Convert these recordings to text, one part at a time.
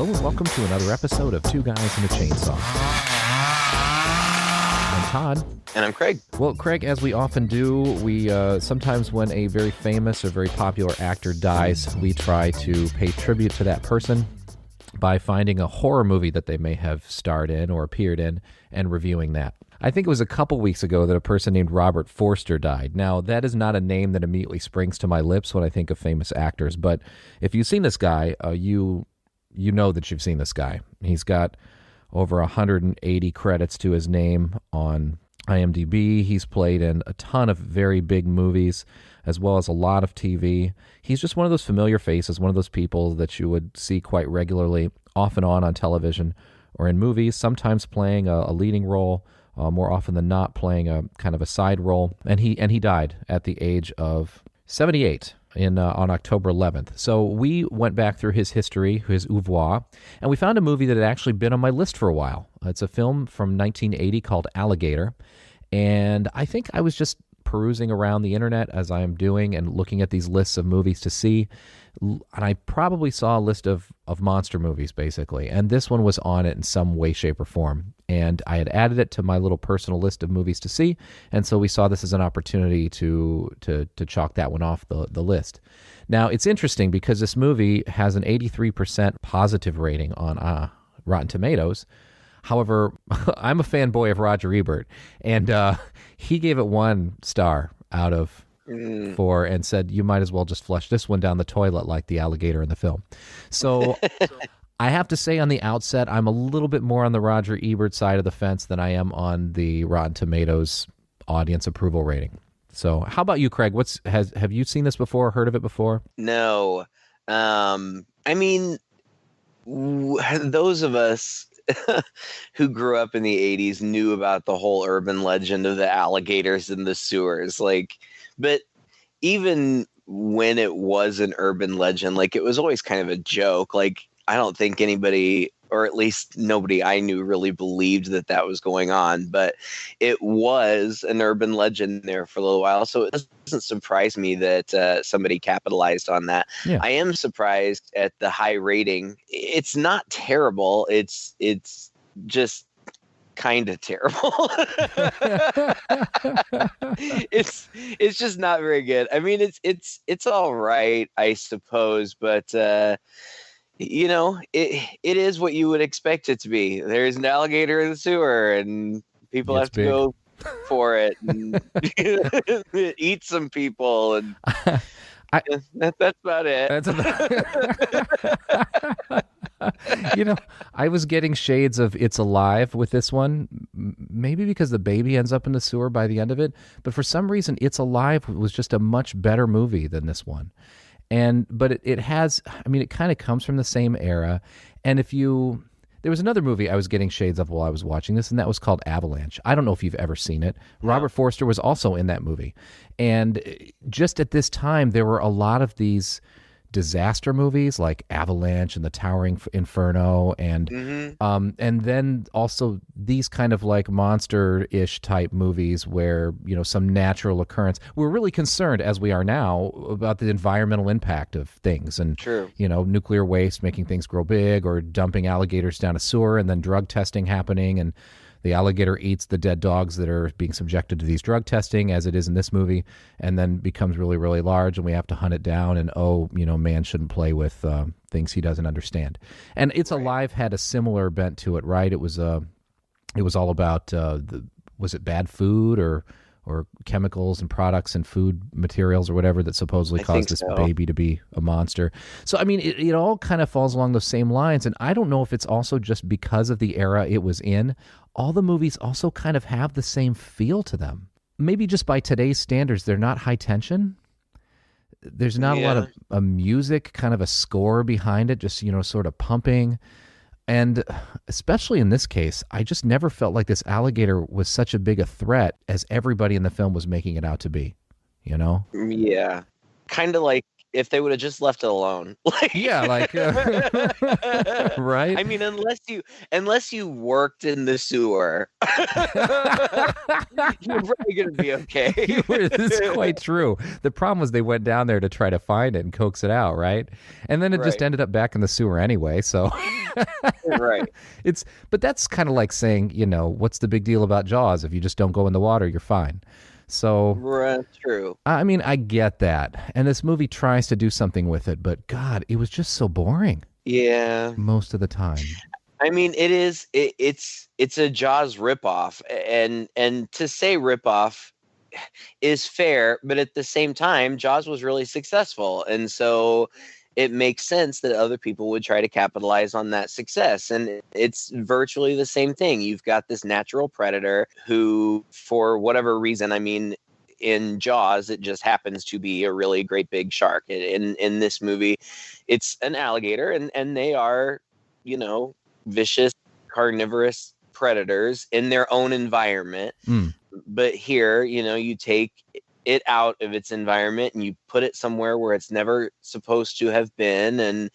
Hello and welcome to another episode of Two Guys and a Chainsaw. I'm Todd. And I'm Craig. Well, Craig, as we often do, we sometimes when a very famous or very popular actor dies, we try to pay tribute to that person by finding a horror movie that they may have starred in or appeared in and reviewing that. I think it was a couple weeks ago that a person named Robert Forster died. Now, that is not a name that immediately springs to my lips when I think of famous actors, but if you've seen this guy, you know that you've seen this guy. He's got over 180 credits to his name on IMDb. He's played in a ton of very big movies, as well as a lot of TV. He's just one of those familiar faces, one of those people that you would see quite regularly, off and on television or in movies, sometimes playing a leading role, more often than not playing a kind of a side role. And he died at the age of 78 on October 11th. So we went back through his history, his oeuvre, and we found a movie that had actually been on my list for a while. It's a film from 1980 called Alligator. And I think I was just perusing around the internet as I am doing and looking at these lists of movies to see. And I probably saw a list of monster movies, basically. And this one was on it in some way, shape, or form. And I had added it to my little personal list of movies to see. And so we saw this as an opportunity to chalk that one off the list. Now, it's interesting because this movie has an 83% positive rating on Rotten Tomatoes. However, I'm a fanboy of Roger Ebert, and he gave it 1 star out of 4 and said, you might as well just flush this one down the toilet like the alligator in the film. So I have to say on the outset, I'm a little bit more on the Roger Ebert side of the fence than I am on the Rotten Tomatoes audience approval rating. So how about you, Craig? Have you seen this before, heard of it before? No. I mean, those of us who grew up in the 80s knew about the whole urban legend of the alligators in the sewers. But even when it was an urban legend, it was always kind of a joke. I don't think anybody, or at least nobody I knew, really believed that was going on. But it was an urban legend there for a little while. So it doesn't surprise me that somebody capitalized on that. Yeah. I am surprised at the high rating. It's not terrible. It's just kind of terrible. It's just not very good. I mean, it's all right, I suppose, but it is what you would expect it to be. There's an alligator in the sewer, and people have to go for it and eat some people, and that's about it. I was getting shades of It's Alive with this one, maybe because the baby ends up in the sewer by the end of it, but for some reason It's Alive was just a much better movie than this one. But it has, I mean, it kind of comes from the same era. And there was another movie I was getting shades of while I was watching this, and that was called Avalanche. I don't know if you've ever seen it. No. Robert Forster was also in that movie. And just at this time, there were a lot of these disaster movies like Avalanche and The Towering Inferno, and then also these kind of monster-ish type movies where some natural occurrence. We're really concerned, as we are now, about the environmental impact of things, and nuclear waste making things grow big, or dumping alligators down a sewer, and then drug testing happening, and the alligator eats the dead dogs that are being subjected to these drug testing, as it is in this movie, and then becomes really, really large, and we have to hunt it down, and man shouldn't play with things he doesn't understand. And It's Alive had a similar bent to it, right? It was all about, was it bad food or chemicals and products and food materials or whatever that supposedly caused this baby to be a monster. So, I mean, it all kind of falls along those same lines. And I don't know if it's also just because of the era it was in. All the movies also kind of have the same feel to them. Maybe just by today's standards, they're not high tension. There's not a lot of a music, kind of a score behind it, just, sort of pumping. And especially in this case, I just never felt like this alligator was such a big a threat as everybody in the film was making it out to be, Yeah. Kind of like if they would have just left it alone. Like, Yeah, like right? I mean, unless you worked in the sewer, you're probably gonna be okay. This is quite true. The problem was they went down there to try to find it and coax it out, right? And then it just Right. ended up back in the sewer anyway. So Right. but that's kind of like saying, what's the big deal about Jaws? If you just don't go in the water, you're fine. So Right. True. I mean, I get that. And this movie tries to do something with it, but God, it was just so boring Yeah. most of the time. I mean, it's a Jaws ripoff, and to say ripoff is fair, but at the same time, Jaws was really successful, and so it makes sense that other people would try to capitalize on that success. And it's virtually the same thing. You've got this natural predator who, for whatever reason, I mean, in Jaws, it just happens to be a really great big shark. In this movie, it's an alligator, and they are, vicious, carnivorous predators in their own environment. Mm. But here, you take it out of its environment and you put it somewhere where it's never supposed to have been. And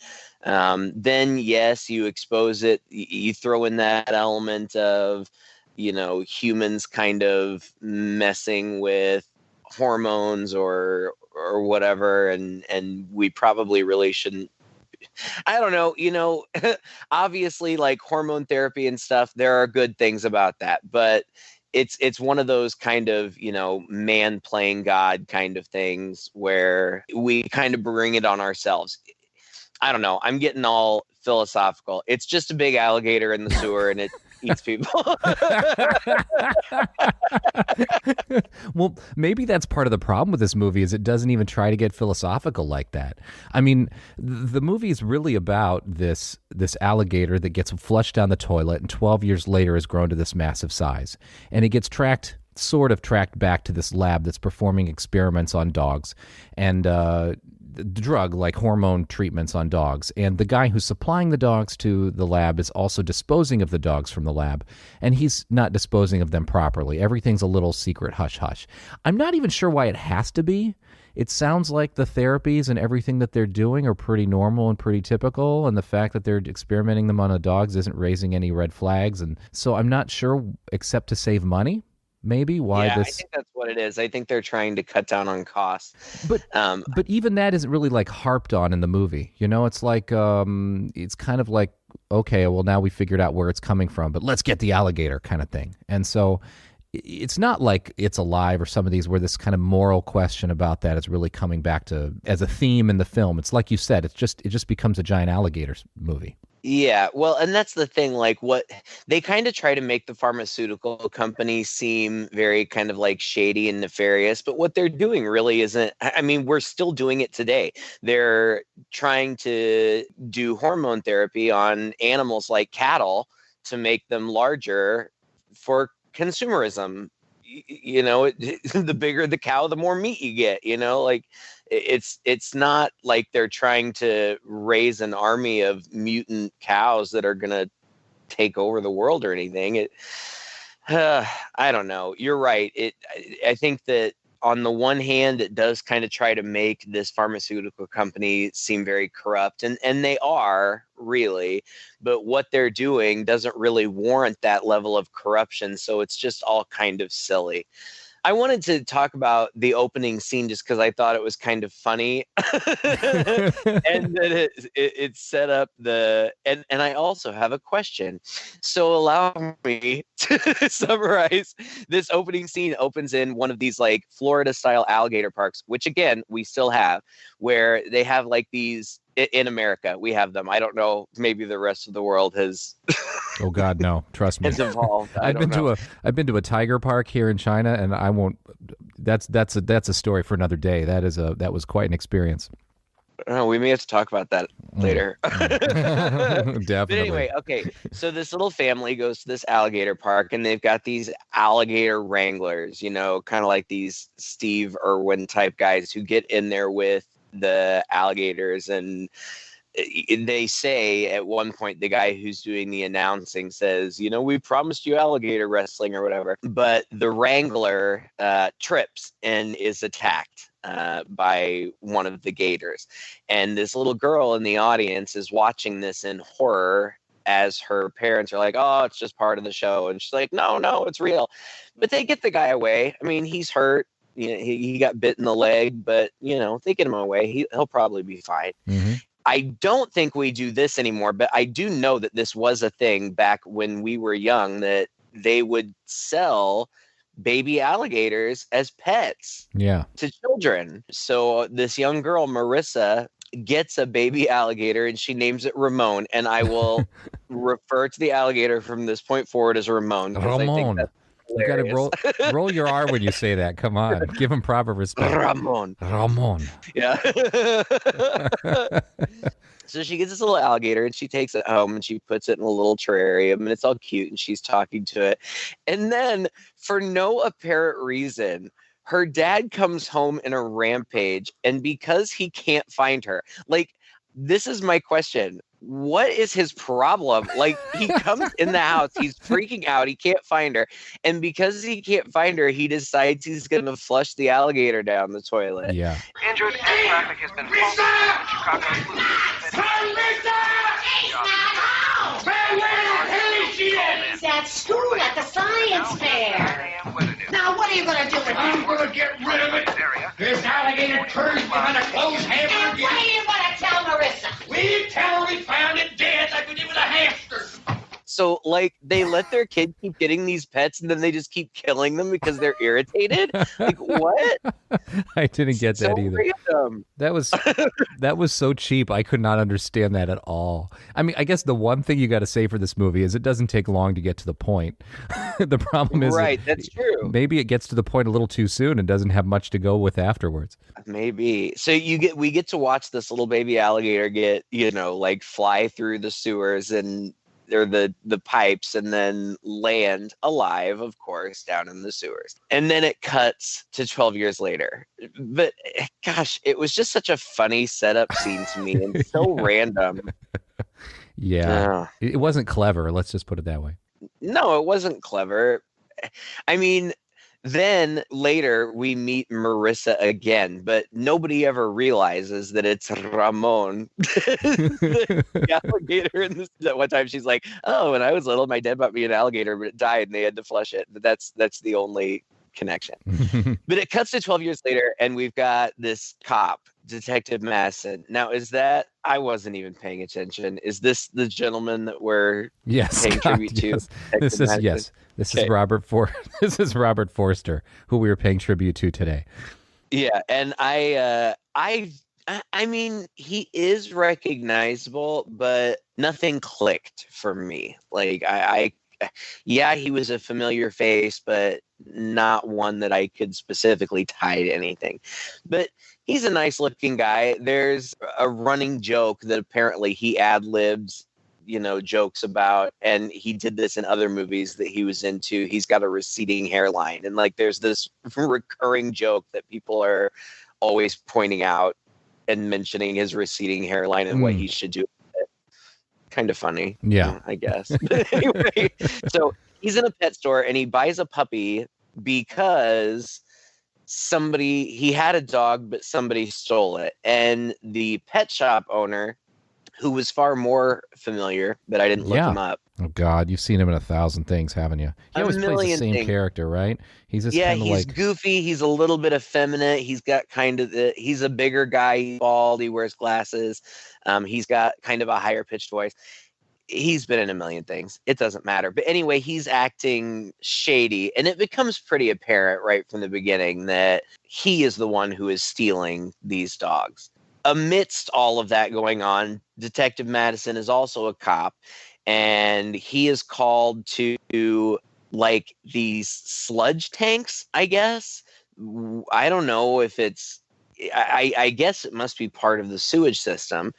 then, yes, you expose it. You throw in that element of, humans kind of messing with hormones or whatever. And we probably really shouldn't. I don't know, obviously, like hormone therapy and stuff, there are good things about that, but it's one of those kind of, man playing God kind of things where we kind of bring it on ourselves. I don't know. I'm getting all philosophical. It's just a big alligator in the sewer and it eats people. Well, maybe that's part of the problem with this movie is it doesn't even try to get philosophical like that. I mean, the movie is really about this alligator that gets flushed down the toilet and 12 years later has grown to this massive size. And it gets sort of tracked back to this lab that's performing experiments on dogs and drug like hormone treatments on dogs, and the guy who's supplying the dogs to the lab is also disposing of the dogs from the lab, and he's not disposing of them properly. Everything's a little secret hush hush. I'm not even sure why it has to be. It sounds like the therapies and everything that they're doing are pretty normal and pretty typical, and the fact that they're experimenting them on the dogs isn't raising any red flags, and so I'm not sure, except to save money, maybe why I this. think that's what it is. I think they're trying to cut down on costs. But even that isn't really like harped on in the movie. It's like it's kind of like, okay, well now we figured out where it's coming from, but let's get the alligator kind of thing. And so it's not like It's Alive or some of these where this kind of moral question about that is really coming back to as a theme in the film. It's like you said, it just becomes a giant alligator movie. Yeah, well, and that's the thing, like what they kind of try to make the pharmaceutical company seem very kind of like shady and nefarious, but what they're doing really isn't, I mean, we're still doing it today. They're trying to do hormone therapy on animals like cattle to make them larger for consumerism. The bigger the cow, the more meat you get, like it's not like they're trying to raise an army of mutant cows that are going to take over the world or anything. I don't know. You're right. I think that on the one hand, it does kind of try to make this pharmaceutical company seem very corrupt, and they are really, but what they're doing doesn't really warrant that level of corruption. So it's just all kind of silly. I wanted to talk about the opening scene just because I thought it was kind of funny, and that it set up and I also have a question. So allow me to summarize. This opening scene opens in one of these like Florida style alligator parks, which again we still have, where they have like these in America. We have them. I don't know. Maybe the rest of the world has. Oh God, no! Trust me. Has evolved. I've been to a tiger park here in China, and I won't. That's a story for another day. That was quite an experience. We may have to talk about that later. Definitely. But anyway, okay. So this little family goes to this alligator park, and they've got these alligator wranglers. Kind of like these Steve Irwin type guys who get in there with the alligators, and they say at one point, the guy who's doing the announcing says, we promised you alligator wrestling or whatever, but the wrangler trips and is attacked. by one of the gators. And this little girl in the audience is watching this in horror as her parents are like, oh, it's just part of the show. And she's like, no, it's real. But they get the guy away. I mean, he's hurt. You know, he got bit in the leg, but, you know, they get him away. He'll probably be fine. Mm-hmm. I don't think we do this anymore, but I do know that this was a thing back when we were young, that they would sell baby alligators as pets to children. So this young girl, Marissa, gets a baby alligator and she names it Ramon. And I will refer to the alligator from this point forward as Ramon. Ramon. You got to roll your R when you say that. Come on. Give him proper respect. Ramon. Yeah. So she gets this little alligator and she takes it home and she puts it in a little terrarium and it's all cute and she's talking to it. And then for no apparent reason, her dad comes home in a rampage, and because he can't find her, like, this is my question. What is his problem? Like, he comes in the house, he's freaking out, he can't find her. And because he can't find her, he decides he's going to flush the alligator down the toilet. Yeah. Injured and traffic has been Chicago. He's at school at the science fair. Now, what are you going to do with him? I'm going to get rid of it. This alligator turd is going to close hammer And what are you going to tell Marissa? We tell her we found it dead like we did with a hamster. So, like, they let their kid keep getting these pets and then they just keep killing them because they're irritated? Like, what? I didn't get that either. Random. That was so cheap. I could not understand that at all. I mean, I guess the one thing you got to say for this movie is it doesn't take long to get to the point. The problem is, right, that's true. Maybe it gets to the point a little too soon and doesn't have much to go with afterwards. Maybe. So we get to watch this little baby alligator get, you know, like, fly through the sewers and or the pipes and then land alive, of course, down in the sewers. And then it cuts to 12 years later. But gosh, it was just such a funny setup scene to me and so random. Yeah. It wasn't clever. Let's just put it that way. No, it wasn't clever. I mean, then later we meet Marissa again, but nobody ever realizes that it's Ramon, the alligator. In this, that one time she's like, "Oh, when I was little, my dad bought me an alligator, but it died, and they had to flush it." But that's the only connection. But it cuts to 12 years later, and we've got this cop, Detective Madison. Now, is that, I wasn't even paying attention. Is this the gentleman that we're paying tribute to? Yes. This is Robert This is Robert Forster, who we were paying tribute to today. Yeah, and I mean, he is recognizable, but nothing clicked for me. Like, yeah, he was a familiar face, but not one that I could specifically tie to anything. But he's a nice looking guy. There's a running joke that apparently he ad-libbed, you know, jokes about, and he did this in other movies that he was into. He's got a receding hairline, and like there's this recurring joke that people are always pointing out and mentioning his receding hairline and what he should do. Kind of funny. Yeah, I guess. Anyway, so he's in a pet store and he buys a puppy because he had a dog, but somebody stole it. And the pet shop owner, who was far more familiar, but I didn't look him up. Oh God, you've seen him in 1,000 things, haven't you? He always plays the same character, right? He's just he's goofy. He's a little bit effeminate. He's got he's a bigger guy. He's bald. He wears glasses. He's got kind of a higher pitched voice. He's been in a million things. It doesn't matter. But anyway, he's acting shady, and it becomes pretty apparent right from the beginning that he is the one who is stealing these dogs. Amidst all of that going on, Detective Madison is also a cop, and he is called to like these sludge tanks, I guess. I don't know if it's, I guess it must be part of the sewage system.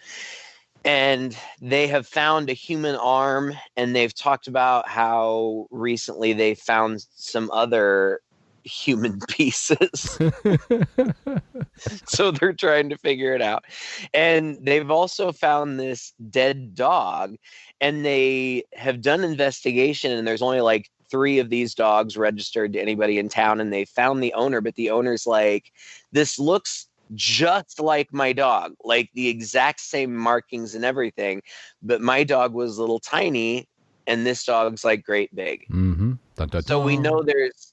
And they have found a human arm, and they've talked about how recently they found some other human pieces. So they're trying to figure it out. And they've also found this dead dog, and they have done investigation, and there's only like 3 of these dogs registered to anybody in town, and they found the owner, but the owner's like, this looks just like my dog, like the exact same markings and everything, but my dog was a little tiny and this dog's like great big. Mm-hmm. Dun, dun, So we dun. know there's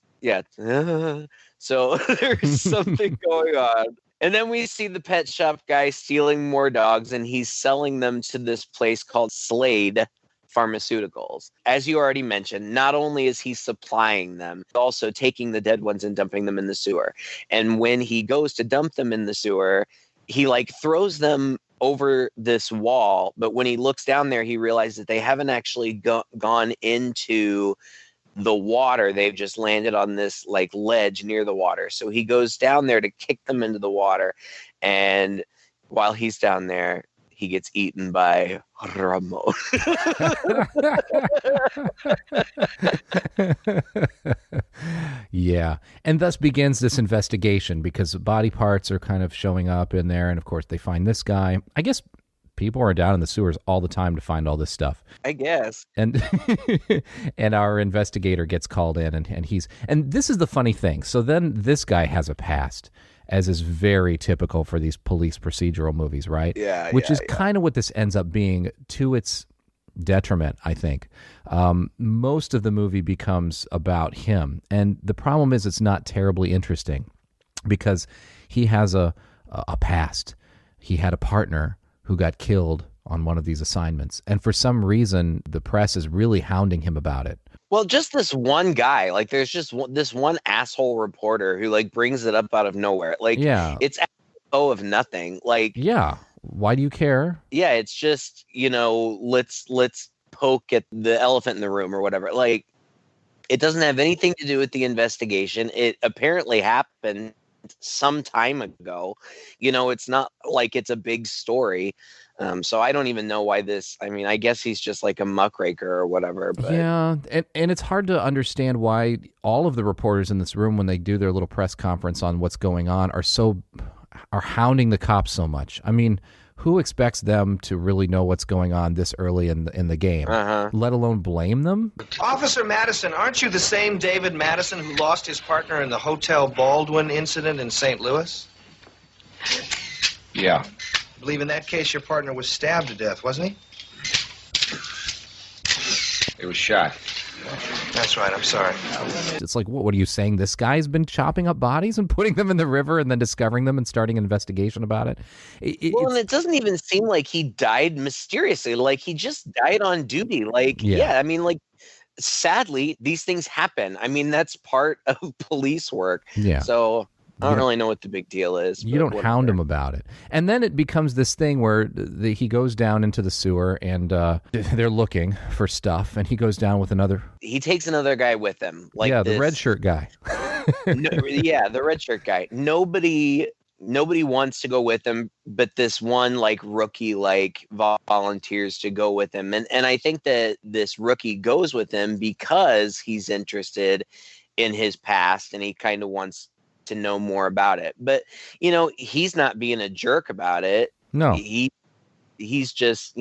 so there's something going on. And then we see the pet shop guy stealing more dogs, and he's selling them to this place called Slade Pharmaceuticals. As you already mentioned, not only is he supplying them, also taking the dead ones and dumping them in the sewer. And when he goes to dump them in the sewer, he like throws them over this wall. But when he looks down there, he realizes that they haven't actually gone into the water. They've just landed on this like ledge near the water. So he goes down there to kick them into the water. And while he's down there, he gets eaten by Ramon. Yeah. And thus begins this investigation, because body parts are kind of showing up in there. And of course, they find this guy. I guess people are down in the sewers all the time to find all this stuff. I guess. And and our investigator gets called in, and this is the funny thing. So then this guy has a past, as is very typical for these police procedural movies, right? Yeah. Which is kind of what this ends up being, to its detriment, I think. Most of the movie becomes about him. And the problem is it's not terribly interesting, because he has a past. He had a partner who got killed on one of these assignments. And for some reason, the press is really hounding him about it. Well, just this one guy, like there's just this one asshole reporter who like brings it up out of nowhere. Like, Yeah. it's of nothing. Like, Yeah. Why do you care? yeah, it's just, let's poke at the elephant in the room or whatever. Like, it doesn't have anything to do with the investigation. It apparently happened some time ago. It's not like it's a big story. So I don't even know why this, I guess he's just like a muckraker or whatever. But Yeah, and it's hard to understand why all of the reporters in this room, when they do their little press conference on what's going on, are hounding the cops so much. I mean, who expects them to really know what's going on this early in the game, let alone blame them? Officer Madison, aren't you the same David Madison who lost his partner in the Hotel Baldwin incident in St. Louis? Yeah. I believe in that case your partner was stabbed to death, wasn't he? It was shot. That's right, I'm sorry. It's like, what are you saying? This guy's been chopping up bodies and putting them in the river and then discovering them and starting an investigation about it? and it doesn't even seem like he died mysteriously. Like, he just died on duty. Like, Yeah. sadly, these things happen. That's part of police work. Yeah. So I don't really know what the big deal is. You don't hound him about it. And then it becomes this thing where he goes down into the sewer and they're looking for stuff, and he goes down with another. He takes another guy with him. Like, the red shirt guy. The red shirt guy. Nobody wants to go with him, but this one like rookie like volunteers to go with him. And I think that this rookie goes with him because he's interested in his past and he kind of wants to know more about it. But he's not being a jerk about it. No. He's just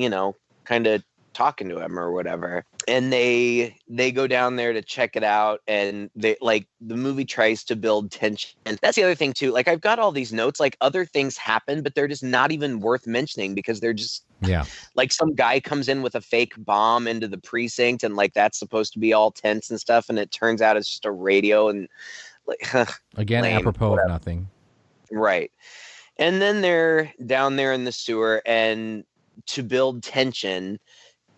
kind of talking to him or whatever. And they go down there to check it out, and they like the movie tries to build tension. And that's the other thing too. Like, I've got all these notes, like other things happen, but they're just not even worth mentioning because they're just like some guy comes in with a fake bomb into the precinct, and like that's supposed to be all tense and stuff, and it turns out it's just a radio, and like again, lame, apropos whatever. of nothing. Right. And then they're down there in the sewer, and to build tension,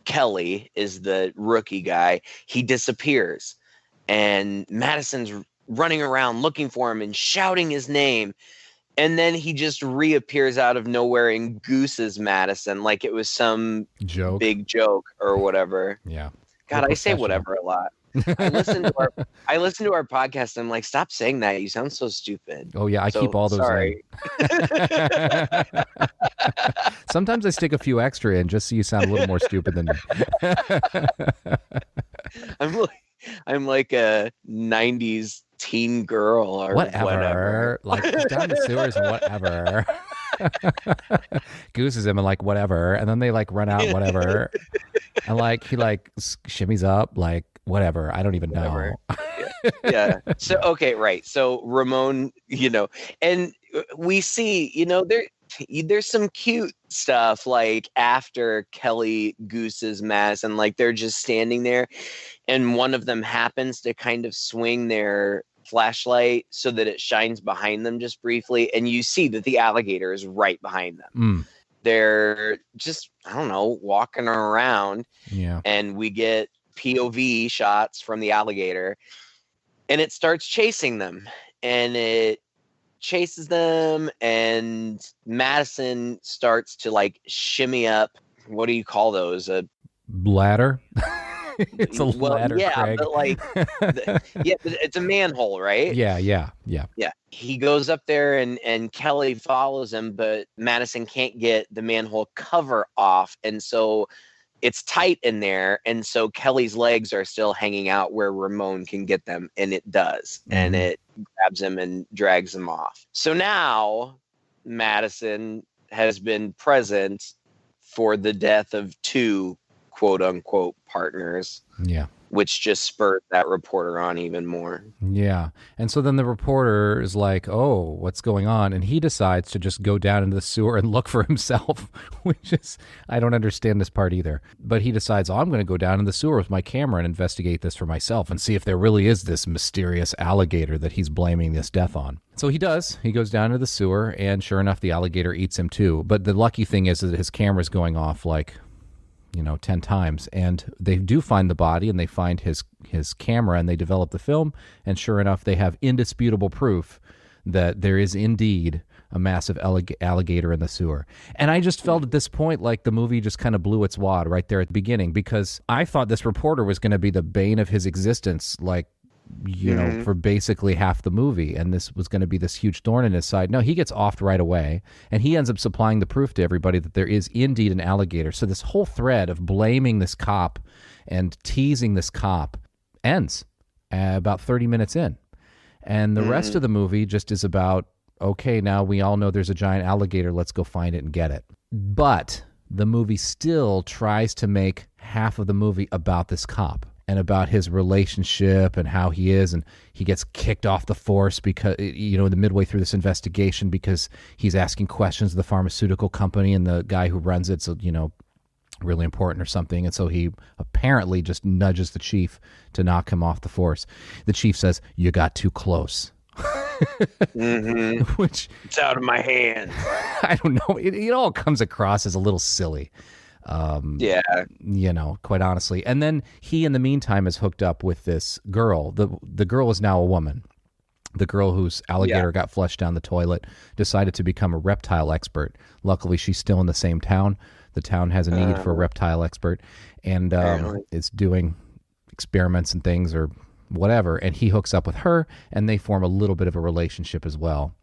Kelly is the rookie guy. He disappears, and Madison's running around looking for him and shouting his name. And then he just reappears out of nowhere and gooses Madison like it was some big joke or whatever. Yeah. God, I say whatever a lot. I listen to our podcast and I'm like, stop saying that. You sound so stupid. Oh yeah, I keep all those. Sorry. Sometimes I stick a few extra in just so you sound a little more stupid than me. I'm like a 90s teen girl or whatever. Like down the sewers and whatever. Gooses him and like whatever, and then they like run out whatever, and like he like shimmies up like whatever. I don't even Whatever. know. Yeah. So, okay, right. So Ramon, and we see, there's some cute stuff like after Kelly gooses Madison, like they're just standing there and one of them happens to kind of swing their flashlight so that it shines behind them just briefly. And you see that the alligator is right behind them. They're just, I don't know, walking around. Yeah. And we get POV shots from the alligator and it starts chasing them and it chases them and Madison starts to like shimmy up. What do you call those? A ladder. It's a ladder, yeah, Craig. but like, it's a manhole, right? Yeah. He goes up there and Kelly follows him, but Madison can't get the manhole cover off, and so it's tight in there, and so Kelly's legs are still hanging out where Ramon can get them, and it does, and it grabs him and drags him off. So now Madison has been present for the death of two quote unquote partners. Yeah. Which just spurred that reporter on even more. Yeah. And so then the reporter is like, oh, what's going on? And he decides to just go down into the sewer and look for himself, which is, I don't understand this part either. But he decides, I'm going to go down in the sewer with my camera and investigate this for myself and see if there really is this mysterious alligator that he's blaming this death on. So he does. He goes down to the sewer, and sure enough, the alligator eats him too. But the lucky thing is that his camera's going off like 10 times, and they do find the body and they find his camera and they develop the film, and sure enough they have indisputable proof that there is indeed a massive alligator in the sewer. And I just felt at this point like the movie just kind of blew its wad right there at the beginning, because I thought this reporter was going to be the bane of his existence, like for basically half the movie, and this was going to be this huge thorn in his side. No, he gets offed right away, and he ends up supplying the proof to everybody that there is indeed an alligator. So this whole thread of blaming this cop and teasing this cop ends about 30 minutes in, and the rest of the movie just is about, okay, now we all know there's a giant alligator, let's go find it and get it. But the movie still tries to make half of the movie about this cop and about his relationship and how he is, and he gets kicked off the force because, in the midway through this investigation, because he's asking questions of the pharmaceutical company, and the guy who runs it's, really important or something, and so he apparently just nudges the chief to knock him off the force. The chief says, "You got too close." Which, it's out of my hands. I don't know. It all comes across as a little silly. Quite honestly. And then he, in the meantime, is hooked up with this girl. The girl is now a woman. The girl whose alligator got flushed down the toilet decided to become a reptile expert. Luckily, she's still in the same town. The town has a need for a reptile expert, and is doing experiments and things or whatever. And he hooks up with her, and they form a little bit of a relationship as well.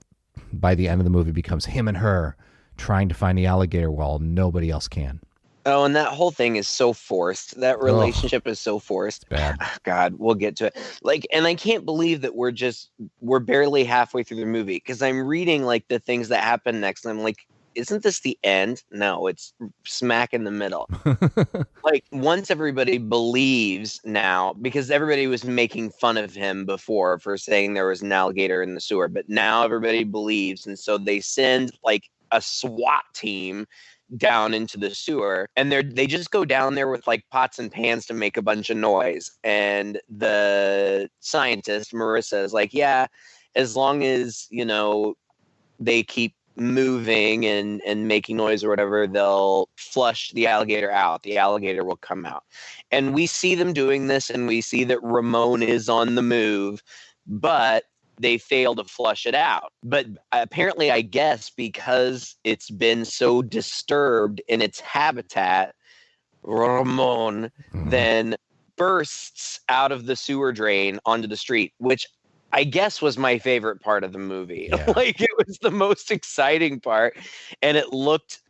By the end of the movie, it becomes him and her trying to find the alligator while nobody else can. Oh, and that whole thing is so forced. That relationship is so forced. Bad. God, we'll get to it. And I can't believe that we're barely halfway through the movie, because I'm reading like the things that happen next, and I'm like, isn't this the end? No, it's smack in the middle. Like, once everybody believes now, because everybody was making fun of him before for saying there was an alligator in the sewer, but now everybody believes, and so they send like a SWAT team down into the sewer, and they just go down there with like pots and pans to make a bunch of noise. And the scientist Marissa is like, yeah, as long as they keep moving and making noise or whatever, they'll flush the alligator out. The alligator will come out. And we see them doing this, and we see that Ramon is on the move, but they fail to flush it out. But apparently, I guess, because it's been so disturbed in its habitat, Ramon then bursts out of the sewer drain onto the street, which I guess was my favorite part of the movie. Yeah. Like, it was the most exciting part, and it looked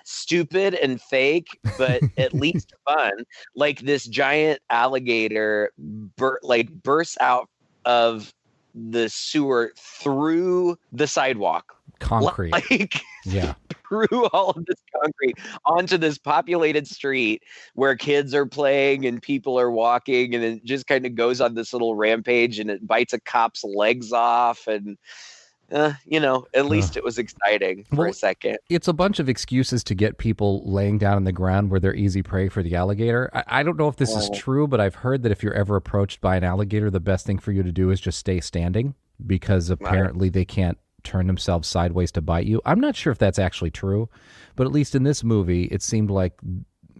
stupid and fake, but at least fun. Like, this giant alligator bursts out of the sewer through the sidewalk. Concrete. Like, yeah. through all of this concrete onto this populated street where kids are playing and people are walking, and it just kind of goes on this little rampage, and it bites a cop's legs off, and at least it was exciting for a second. It's a bunch of excuses to get people laying down on the ground where they're easy prey for the alligator. I don't know if this is true, but I've heard that if you're ever approached by an alligator, the best thing for you to do is just stay standing, because apparently they can't turn themselves sideways to bite you. I'm not sure if that's actually true, but at least in this movie, it seemed like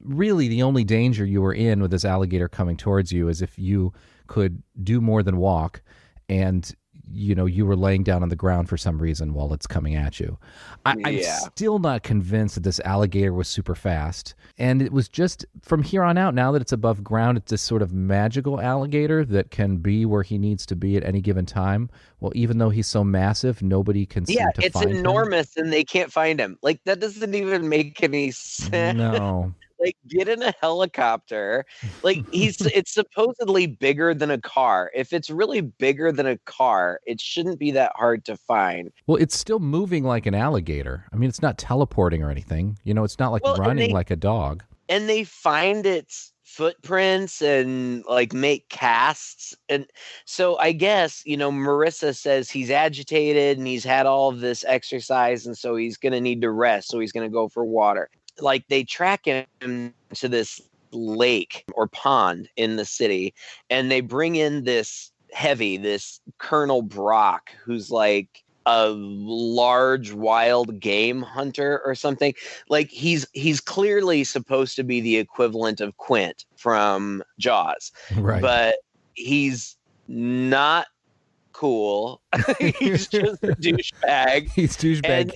really the only danger you were in with this alligator coming towards you is if you could do more than walk, and you were laying down on the ground for some reason while it's coming at you. I'm still not convinced that this alligator was super fast. And it was just from here on out, now that it's above ground, it's this sort of magical alligator that can be where he needs to be at any given time. Well, even though he's so massive, nobody can seem to find him. Yeah, it's enormous and they can't find him. Like, that doesn't even make any sense. No. Like, get in a helicopter. Like, it's supposedly bigger than a car. If it's really bigger than a car, it shouldn't be that hard to find. Well, it's still moving like an alligator. I mean, it's not teleporting or anything. It's not like running like a dog. And they find its footprints and like make casts. And so I guess, Marissa says he's agitated and he's had all of this exercise, and so he's going to need to rest. So he's going to go for water. Like, they track him to this lake or pond in the city, and they bring in this Colonel Brock, who's like a large wild game hunter or something. Like, he's clearly supposed to be the equivalent of Quint from Jaws, right? But he's not cool. He's just a douchebag. He's douchebag.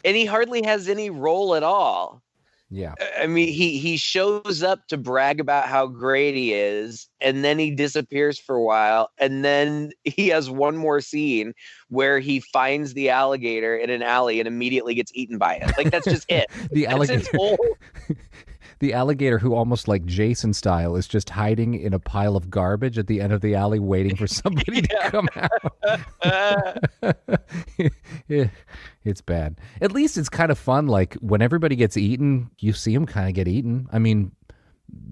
And he hardly has any role at all. Yeah. I mean, he shows up to brag about how great he is, and then he disappears for a while, and then he has one more scene where he finds the alligator in an alley and immediately gets eaten by it. Like, that's just it. The alligator. The alligator, who almost like Jason style, is just hiding in a pile of garbage at the end of the alley waiting for somebody to come out. Yeah, it's bad. At least it's kind of fun. Like, when everybody gets eaten, you see them kind of get eaten. I mean,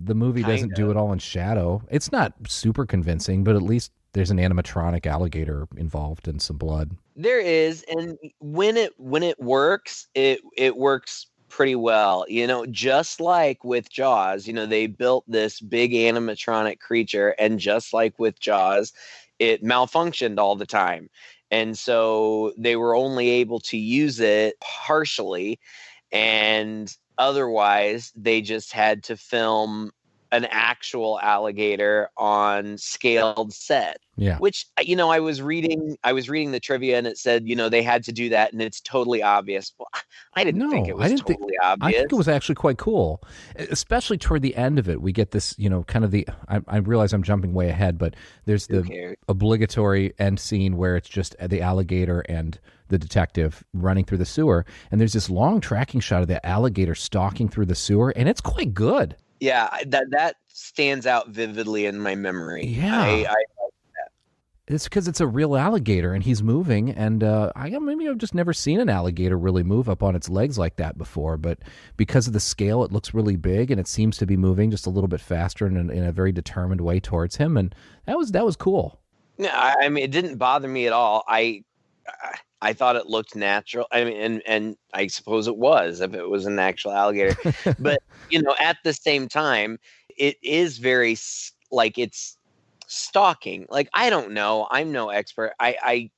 the movie doesn't do it all in shadow. It's not super convincing, but at least there's an animatronic alligator involved and some blood. There is, and when it works, it works pretty well. Just like with Jaws, they built this big animatronic creature, and just like with Jaws, it malfunctioned all the time. And so they were only able to use it partially, and otherwise they just had to film an actual alligator on scaled set. Yeah. Which, I was reading the trivia, and it said, they had to do that, and it's totally obvious. Well, I didn't think it was totally obvious. I think it was actually quite cool, especially toward the end of it. We get this, kind of I realize I'm jumping way ahead, but there's the obligatory end scene where it's just the alligator and the detective running through the sewer, and there's this long tracking shot of the alligator stalking through the sewer, and it's quite good. Yeah, that stands out vividly in my memory. Yeah. I like that. It's because it's a real alligator and he's moving, and maybe I've just never seen an alligator really move up on its legs like that before, but because of the scale, it looks really big, and it seems to be moving just a little bit faster and in a very determined way towards him, and that was cool. No, I mean, it didn't bother me at all. I thought it looked natural. I mean, and I suppose it was, if it was an actual alligator. But, at the same time, it is very, like, it's stalking. Like, I don't know. I'm no expert. I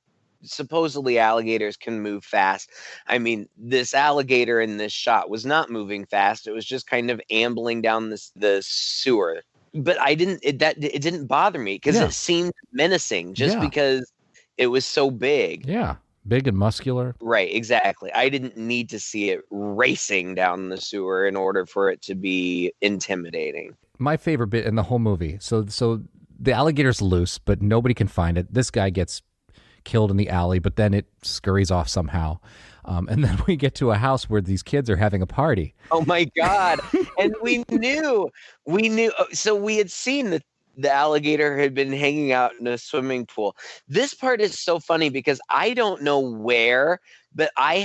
supposedly alligators can move fast. I mean, this alligator in this shot was not moving fast. It was just kind of ambling down the sewer. But it didn't bother me because it seemed menacing just because it was so big. Yeah. Big and muscular. Right, exactly. I didn't need to see it racing down the sewer in order for it to be intimidating. My favorite bit in the whole movie. So the alligator's loose, but nobody can find it. This guy gets killed in the alley, but then it scurries off somehow. And then we get to a house where these kids are having a party. Oh my God. And we knew. So we had seen the alligator had been hanging out in a swimming pool. This part is so funny because I don't know where but I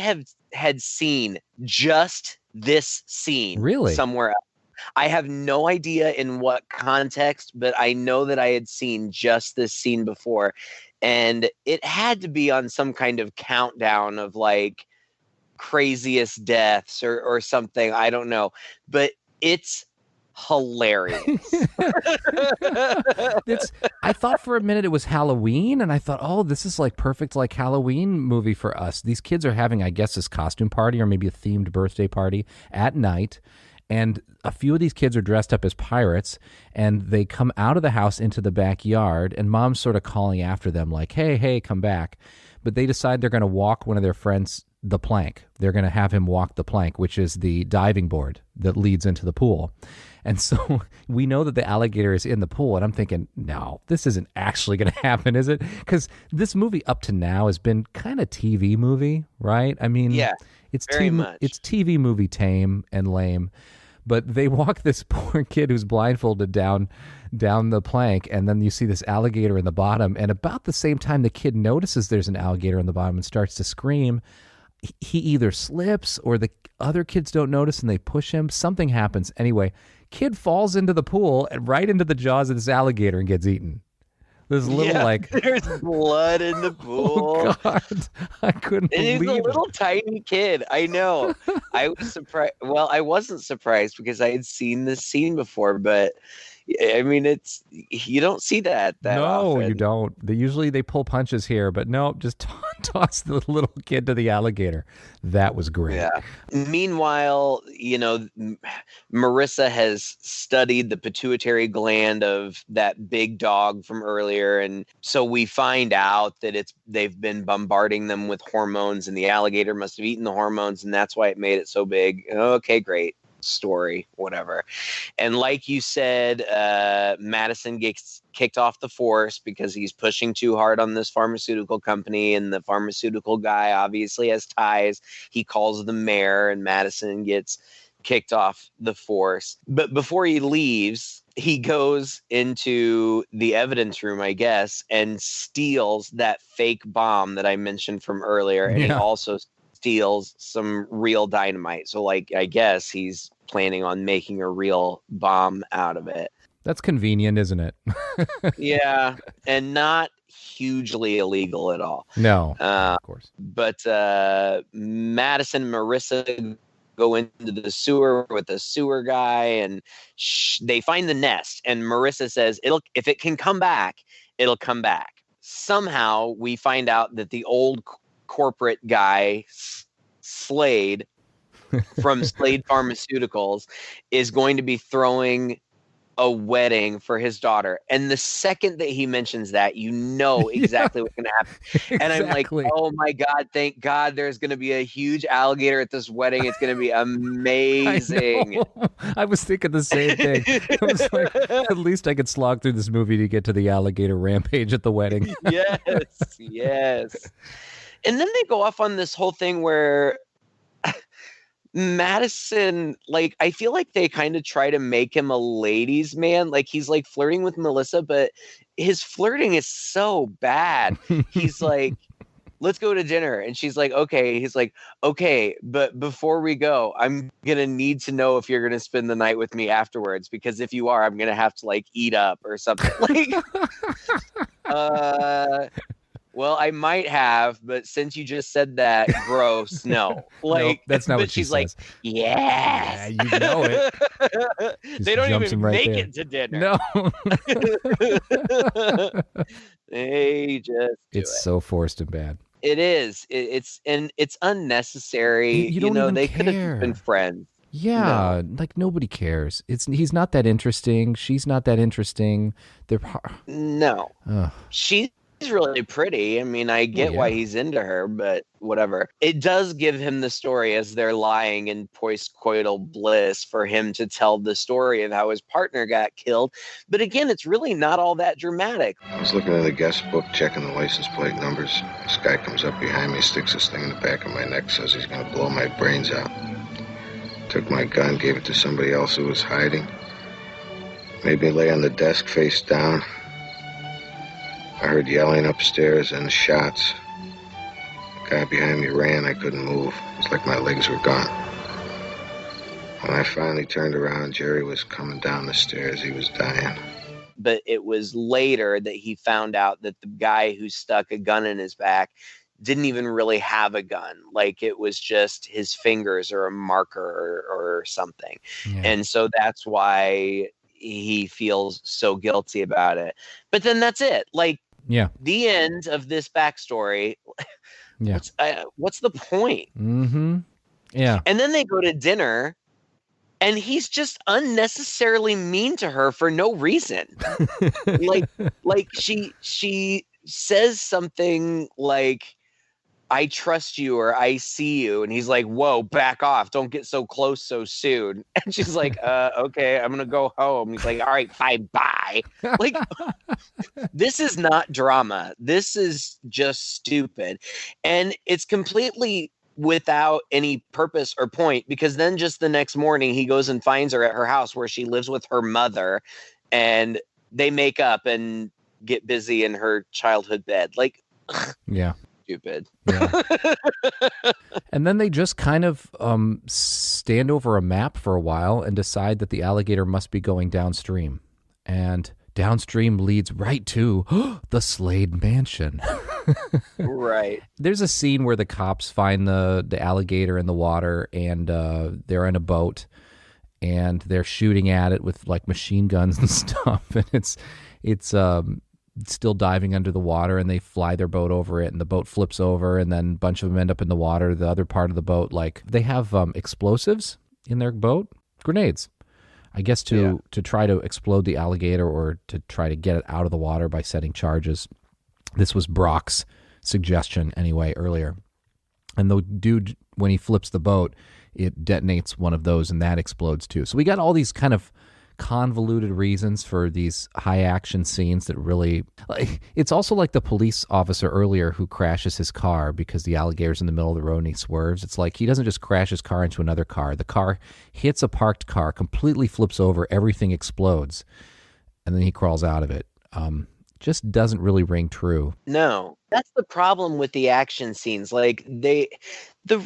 had seen just this scene Really? somewhere else. I have no idea in what context, but I know that I had seen just this scene before, and it had to be on some kind of countdown of like craziest deaths or something. I don't know, but it's hilarious. I thought for a minute it was Halloween, and I thought, oh, this is like perfect like Halloween movie for us. These kids are having, I guess, this costume party or maybe a themed birthday party at night, and a few of these kids are dressed up as pirates, and they come out of the house into the backyard, and mom's sort of calling after them like, hey, come back. But they decide they're going to walk one of their friends the plank. They're going to have him walk the plank, which is the diving board that leads into the pool. And so we know that the alligator is in the pool, and I'm thinking, no, this isn't actually going to happen, is it? Because this movie up to now has been kind of TV movie, right? I mean, Yeah, it's very much. It's TV movie tame and lame. But they walk this poor kid who's blindfolded down the plank, and then you see this alligator in the bottom. And about the same time the kid notices there's an alligator in the bottom and starts to scream, he either slips or the other kids don't notice and they push him. Something happens. Anyway, kid falls into the pool and right into the jaws of this alligator and gets eaten. There's there's blood in the pool. Oh God, I couldn't believe And he's a it. little tiny kid. I know. I was surprised. Well, I wasn't surprised because I had seen this scene before, but I mean, you don't see that No, often. you don't. They pull punches here, but no, just toss the little kid to the alligator. That was great. Yeah. Meanwhile, Marissa has studied the pituitary gland of that big dog from earlier, and so we find out that they've been bombarding them with hormones, and the alligator must have eaten the hormones, and that's why it made it so big. Okay, great story, whatever. And like you said, Madison gets kicked off the force because he's pushing too hard on this pharmaceutical company, and the pharmaceutical guy obviously has ties. He calls the mayor, and Madison gets kicked off the force. But before he leaves, he goes into the evidence room, I guess, and steals that fake bomb that I mentioned from earlier. And he also steals some real dynamite. So, I guess he's planning on making a real bomb out of it. That's convenient, isn't it? Yeah, and not hugely illegal at all. No, of course. But Madison and Marissa go into the sewer with the sewer guy, and they find the nest. And Marissa says, if it can come back, it'll come back. Somehow we find out that the old corporate guy, Slade, from Slade Pharmaceuticals, is going to be throwing a wedding for his daughter. And the second that he mentions that, you know exactly what's going to happen. And I'm like, oh my God, thank God there's going to be a huge alligator at this wedding. It's going to be amazing. I was thinking the same thing. I was like, at least I could slog through this movie to get to the alligator rampage at the wedding. Yes. And then they go off on this whole thing where Madison, I feel like they kind of try to make him a ladies' man. He's flirting with Melissa, but his flirting is so bad. He's like, let's go to dinner. And she's like, okay. He's like, okay, but before we go, I'm going to need to know if you're going to spend the night with me afterwards, because if you are, I'm going to have to eat up or something. Well, I might have, but since you just said that, gross, no. Nope, that's not what she she's says. Yes. Yeah, you know it. They don't even make there. it to dinner. No. They just It's so forced and bad. It is. It's unnecessary. You don't even they care. Could have been friends. Yeah, nobody cares. He's not that interesting. She's not that interesting. No. Ugh. She's really pretty. I mean, I get why he's into her, but whatever. It does give him the story as they're lying in postcoital bliss for him to tell the story of how his partner got killed. But again, it's really not all that dramatic. I was looking at the guest book, checking the license plate numbers. This guy comes up behind me, sticks this thing in the back of my neck, says he's going to blow my brains out. Took my gun, gave it to somebody else who was hiding. Made me lay on the desk face down. I heard yelling upstairs and shots. guy behind me ran. I couldn't move. It's like my legs were gone. When I finally turned around, Jerry was coming down the stairs. He was dying. But it was later that he found out that the guy who stuck a gun in his back didn't even really have a gun. Like, it was just his fingers or a marker or something. Yeah. And so that's why he feels so guilty about it. But then that's it. Like, the end of this backstory. Yeah. What's the point? Mm-hmm. Yeah. And then they go to dinner, and he's just unnecessarily mean to her for no reason. like she says something like, I trust you, or I see you. And he's like, whoa, back off. Don't get so close so soon. And she's like, okay, I'm going to go home. He's like, all right, fine, bye. Like, this is not drama. This is just stupid. And it's completely without any purpose or point, because then just the next morning he goes and finds her at her house where she lives with her mother, and they make up and get busy in her childhood bed. Like, yeah. Stupid. Yeah. And then they just kind of stand over a map for a while and decide that the alligator must be going downstream. And downstream leads right to the Slade mansion. Right. There's a scene where the cops find the alligator in the water, and they're in a boat, and they're shooting at it with like machine guns and stuff. And it's still diving under the water, and they fly their boat over it, and the boat flips over, and then a bunch of them end up in the water. The other part of the boat, like, they have explosives in their boat, grenades, I guess, to try to explode the alligator, or to try to get it out of the water by setting charges. This was Brock's suggestion anyway earlier. And the dude, when he flips the boat, it detonates one of those, and that explodes too. So we got all these kind of convoluted reasons for these high action scenes that really, like, it's also like the police officer earlier who crashes his car because the alligator's in the middle of the road and he swerves. It's like he doesn't just crash his car into another car. The car hits a parked car, completely flips over, everything explodes, and then he crawls out of it. Just doesn't really ring true. No, that's the problem with the action scenes. Like, the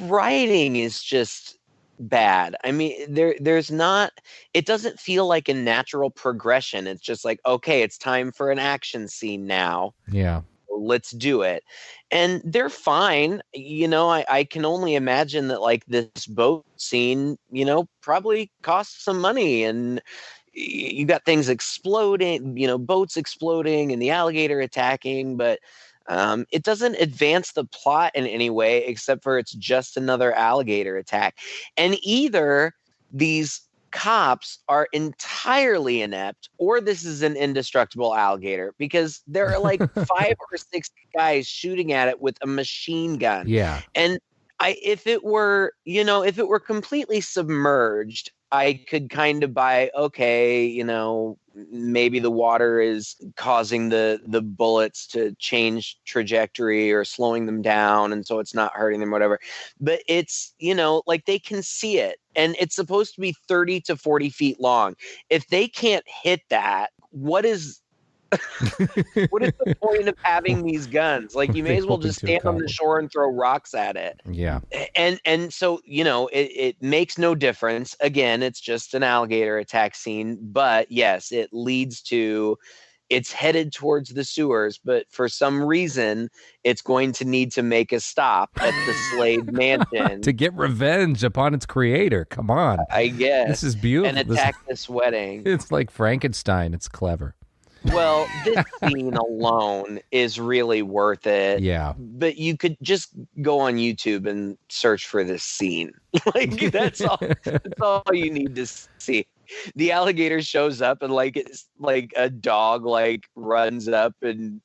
writing is just bad. I mean, there's not, it doesn't feel like a natural progression. It's just like, okay, it's time for an action scene now. Yeah. Let's do it. And they're fine. You know, I can only imagine that, like, this boat scene, you know, probably cost some money, and you got things exploding, you know, boats exploding and the alligator attacking, but it doesn't advance the plot in any way, except for it's just another alligator attack. And either these cops are entirely inept, or this is an indestructible alligator, because there are like 5 or 6 guys shooting at it with a machine gun. Yeah. And if it were completely submerged, I could kind of buy, okay, you know, maybe the water is causing the bullets to change trajectory or slowing them down, and so it's not hurting them, whatever. But it's, you know, like, they can see it, and it's supposed to be 30 to 40 feet long. If they can't hit that, what is the point of having these guns? Like, you may as well just stand on the shore and throw rocks at it. Yeah. And so, you know, it makes no difference. Again, it's just an alligator attack scene, but yes, it leads to, it's headed towards the sewers, but for some reason it's going to need to make a stop at the Slade mansion to get revenge upon its creator. Come on. I guess. This is beautiful. And attack this wedding. It's like Frankenstein. It's clever. Well, this scene alone is really worth it. Yeah. But you could just go on YouTube and search for this scene. Like, that's all you need to see. The alligator shows up, and like, it's like a dog like runs up and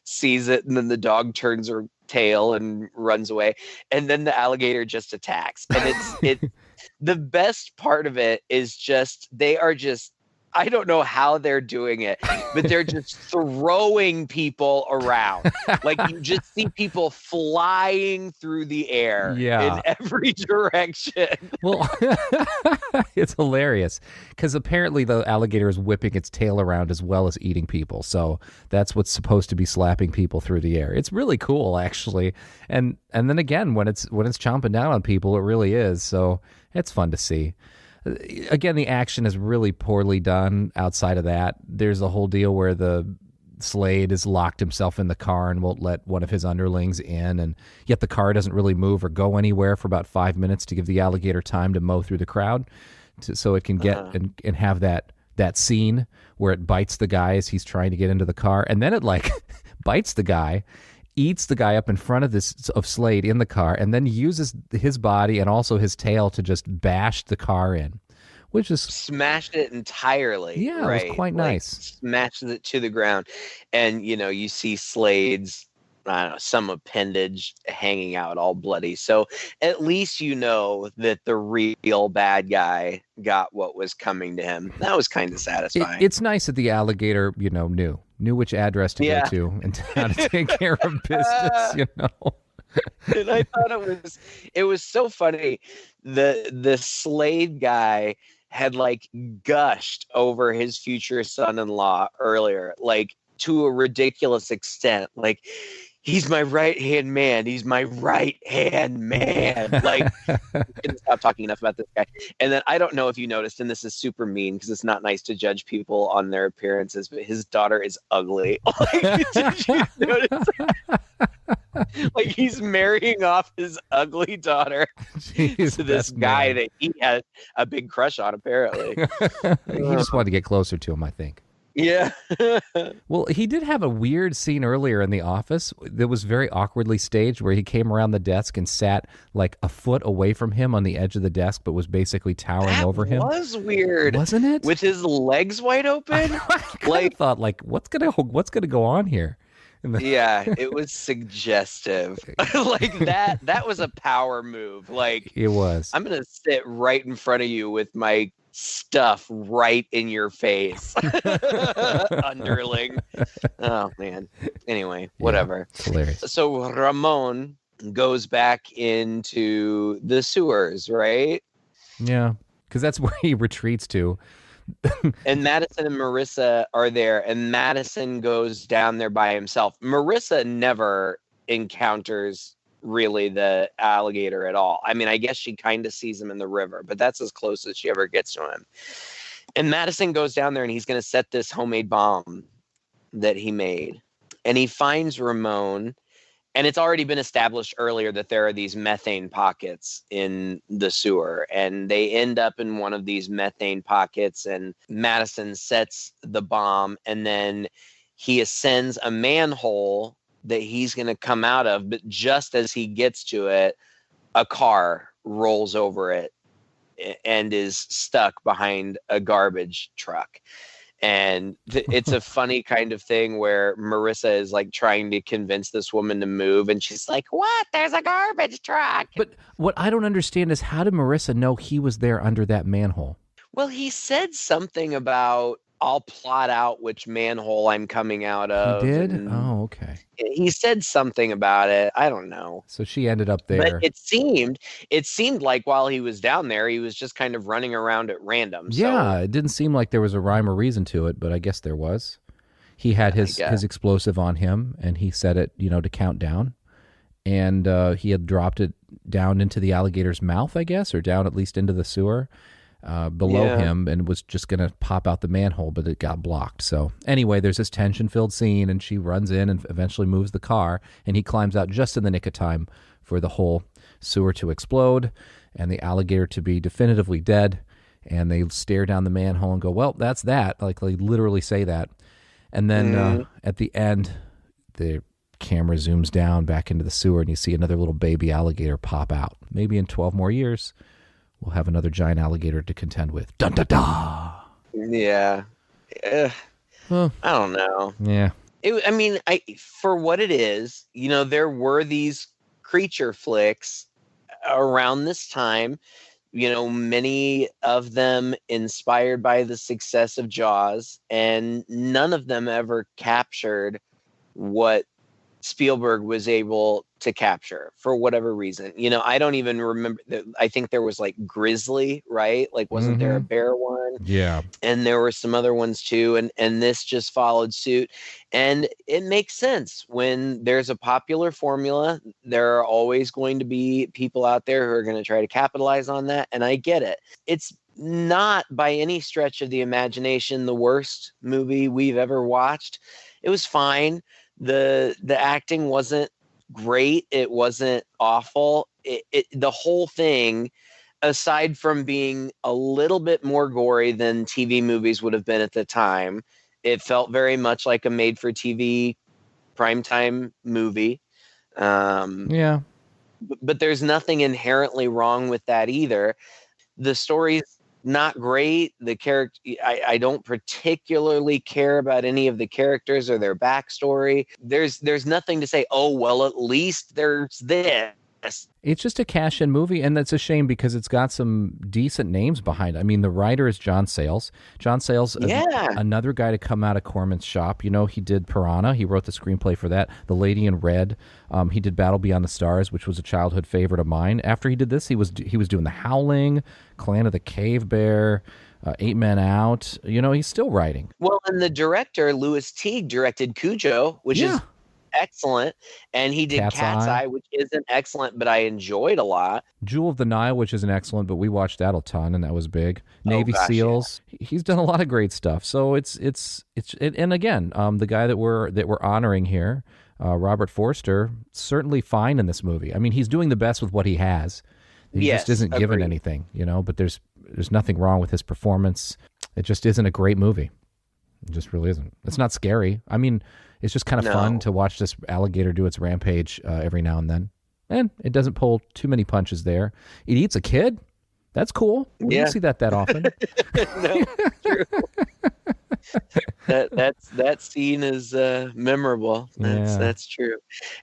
sees it, and then the dog turns her tail and runs away, and then the alligator just attacks. And the best part of it is just, they are just I don't know how they're doing it, but they're just throwing people around. Like you just see people flying through the air in every direction. Well, it's hilarious because apparently the alligator is whipping its tail around as well as eating people. So that's what's supposed to be slapping people through the air. It's really cool, actually. And then again, when it's chomping down on people, it really is. So it's fun to see. Again, the action is really poorly done. Outside of that, there's a whole deal where the Slade has locked himself in the car and won't let one of his underlings in, and yet the car doesn't really move or go anywhere for about 5 minutes to give the alligator time to mow through the crowd, so it can get and have that scene where it bites the guy as he's trying to get into the car, and then it like bites the guy, eats the guy up in front of Slade in the car, and then uses his body and also his tail to just bash the car in, which is smashed it entirely. Yeah, right? It was quite nice. Smashed it to the ground, and you see Slade's some appendage hanging out all bloody. So at least you know that the real bad guy got what was coming to him. That was kind of satisfying. It's nice that the alligator, knew which address to go to and how to take care of business, And I thought it was so funny. The Slade guy had like gushed over his future son-in-law earlier, like to a ridiculous extent. Like, he's my right-hand man. He's my right-hand man. Like, I couldn't stop talking enough about this guy. And then I don't know if you noticed, and this is super mean because it's not nice to judge people on their appearances, but his daughter is ugly. Like, did you notice? Like, he's marrying off his ugly daughter to this guy that he has a big crush on, apparently. He just wanted to get closer to him, I think. Yeah. Well, he did have a weird scene earlier in the office that was very awkwardly staged where he came around the desk and sat like a foot away from him on the edge of the desk, but was basically towering over him. That was weird. Wasn't it? With his legs wide open? I thought, like, what's gonna go on here? Yeah, it was suggestive. Like that was a power move. Like, it was. I'm gonna sit right in front of you with my stuff right in your face. Underling. Oh man. Anyway, whatever. Yeah, hilarious. So Ramon goes back into the sewers, right? Yeah, because that's where he retreats to. And Madison and Marissa are there, and Madison goes down there by himself. Marissa never encounters really the alligator at all. I mean, I guess she kind of sees him in the river, but that's as close as she ever gets to him. And Madison goes down there, and he's going to set this homemade bomb that he made. And he finds Ramon, and it's already been established earlier that there are these methane pockets in the sewer, and they end up in one of these methane pockets, and Madison sets the bomb, and then he ascends a manhole that he's going to come out of, but just as he gets to it, a car rolls over it and is stuck behind a garbage truck. And it's a funny kind of thing where Marissa is like trying to convince this woman to move, and she's like, "What? There's a garbage truck." But what I don't understand is, how did Marissa know he was there under that manhole? Well, he said something about, "I'll plot out which manhole I'm coming out of." He did? Oh, okay. He said something about it. I don't know. So she ended up there. But it seemed like while he was down there, he was just kind of running around at random. Yeah, it didn't seem like there was a rhyme or reason to it, but I guess there was. He had his explosive on him, and he set it, to count down. And he had dropped it down into the alligator's mouth, I guess, or down at least into the sewer. Below him, and was just going to pop out the manhole, but it got blocked. So anyway, there's this tension-filled scene, and she runs in and eventually moves the car, and he climbs out just in the nick of time for the whole sewer to explode and the alligator to be definitively dead. And they stare down the manhole and go, "Well, that's that." Like, they literally say that. And then at the end, the camera zooms down back into the sewer, and you see another little baby alligator pop out. Maybe in 12 more years, we'll have another giant alligator to contend with. Dun da da. Yeah. I don't know. Yeah. For what it is, there were these creature flicks around this time many of them inspired by the success of Jaws, and none of them ever captured what Spielberg was able to capture for whatever reason. I don't even remember. I think there was like Grizzly, right? Like, wasn't there a bear one? Yeah. And there were some other ones too. And this just followed suit. And it makes sense. When there's a popular formula, there are always going to be people out there who are going to try to capitalize on that. And I get it. It's not by any stretch of the imagination the worst movie we've ever watched. It was fine. The acting wasn't great. It wasn't awful. The whole thing, aside from being a little bit more gory than TV movies would have been at the time, it felt very much like a made-for-TV primetime movie. Yeah. But there's nothing inherently wrong with that either. The story's not great. The character, I don't particularly care about any of the characters or their backstory. There's nothing to say, oh, well, at least there's this. It's just a cash-in movie, and that's a shame because it's got some decent names behind it. I mean, the writer is John Sayles. John Sayles is another guy to come out of Corman's shop. He did Piranha. He wrote the screenplay for that. The Lady in Red. He did Battle Beyond the Stars, which was a childhood favorite of mine. After he did this, he was doing The Howling, Clan of the Cave Bear, 8 Men Out. He's still writing. Well, and the director, Louis Teague, directed Cujo, which is excellent, and he did Cat's Eye, which isn't excellent, but I enjoyed a lot. Jewel of the Nile, which isn't excellent, but we watched that a ton, and that was big. Navy SEALs. Yeah. He's done a lot of great stuff. So it's and again, the guy that we're honoring here, Robert Forster, certainly fine in this movie. I mean, he's doing the best with what he has. He just isn't given anything, but there's nothing wrong with his performance. It just isn't a great movie. It just really isn't. It's not scary. I mean, it's just kind of fun to watch this alligator do its rampage every now and then. And it doesn't pull too many punches there. It eats a kid. That's cool. We don't see that often. No, true. that scene is memorable. That's true.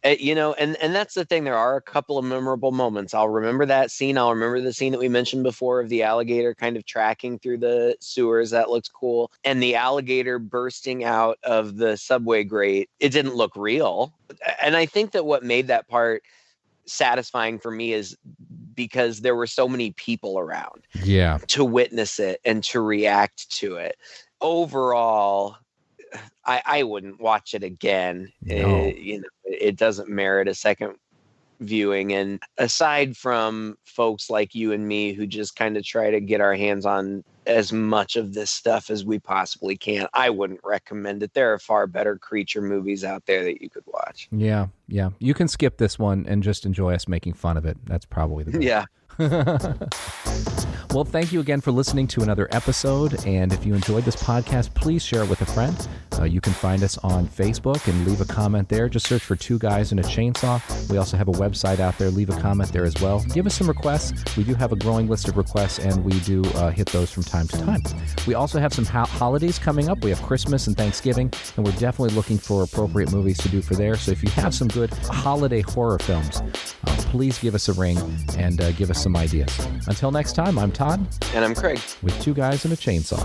And that's the thing. There are a couple of memorable moments. I'll remember that scene. I'll remember the scene that we mentioned before of the alligator kind of tracking through the sewers. That looks cool. And the alligator bursting out of the subway grate. It didn't look real. And I think that what made that part satisfying for me is because there were so many people around to witness it and to react to it. Overall, I wouldn't watch it again. No. It doesn't merit a second viewing. And aside from folks like you and me who just kind of try to get our hands on as much of this stuff as we possibly can, I wouldn't recommend it. There are far better creature movies out there that you could watch. Yeah. You can skip this one and just enjoy us making fun of it. That's probably the best. Yeah. Well, thank you again for listening to another episode. And if you enjoyed this podcast, please share it with a friend. You can find us on Facebook and leave a comment there. Just search for Two Guys and a Chainsaw. We also have a website out there. Leave a comment there as well. Give us some requests. We do have a growing list of requests, and we do hit those from time to time. We also have some holidays coming up. We have Christmas and Thanksgiving, and we're definitely looking for appropriate movies to do for there. So if you have some good holiday horror films, please give us a ring and give us some ideas. Until next time, I'm Todd. And I'm Craig. With Two Guys and a Chainsaw.